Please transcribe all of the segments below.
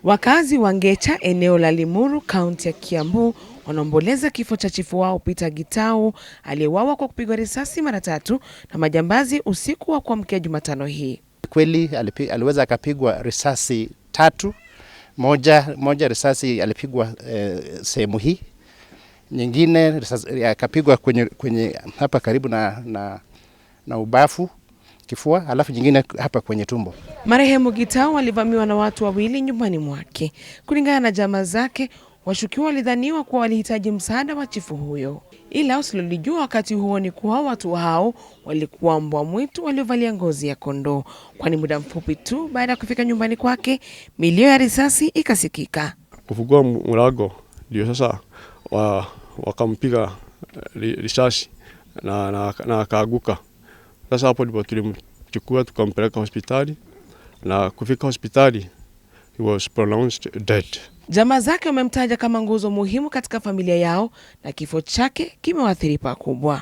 Wakazi wa Ngecha, eneo la Limuru, kaunti ya Kiambu, wanaomboleza kifo cha chifu wao Peter Gitau aliyeuawa kwa kupigwa risasi mara 3 na majambazi usiku wa kuamkia Jumatano hii. Kweli aliweza akapigwa risasi 3. Moja risasi alipigwa sehemu hii. Nyingine akapigwa kwenye hapa karibu na ubafu, kifua, alafu nyingine hapa kwenye tumbo. Marehemu Gitau alivamiwa na watu wawili nyumbani mwake. Kulingana na jamaa zake, washukiwa walidhaniwa kuwa walihitaji msaada wa chifu huyo. Ila usilolijua wakati huo ni kuwa watu hao walikuwa mbwa mwitu waliovalia ngozi ya kondoo, kwani muda mfupi tu baada ya kufika nyumbani kwake, milio ya risasi ikasikika. Kufungua mlango ndio sasa wakampiga risasi na akaaguka. Sasa hapo ndipo tulimchukua tukampeleka hospitali, na kufika hospitali he was pronounced dead. Jamaa zake wamemtaja kama nguzo muhimu katika familia yao na kifo chake kimewaathiri pakubwa.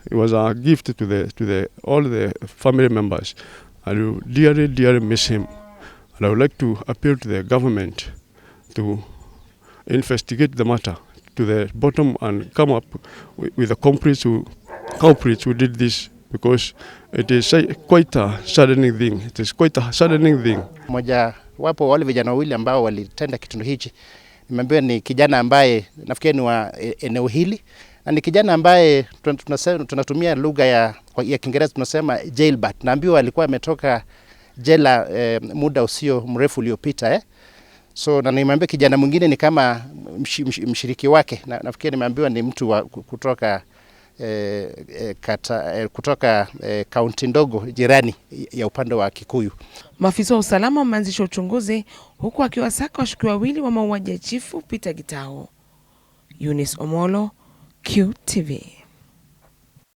It was a gift to all the family members. I dearly miss him, and I would like to appeal to the government to investigate the matter to the bottom and come up with the culprits who did this, because it is quite a saddening thing. It is quite a saddening thing. Moja wapo wale vijana wawili ambao walitenda kitendo hichi. Nimeambiwa ni kijana ambaye nafikiri ni wa eneo hili, na ni kijana ambaye tunatumia lugha ya Kiingereza tunasema jailbird. Naambiwa alikuwa ametoka jela muda usio mrefu uliopita So na nimeambiwa kijana mwingine ni kama mshiriki wake, na nafikiri nimeambiwa ni mtu wa kutoka kaunti ndogo jirani ya upande wa Kikuyu. Maafisa wa usalama wameanzisha uchunguzi huku akiwasaka washukiwa wawili wa mauaji ya chifu Peter Gitau. Eunice Omolo, QTV.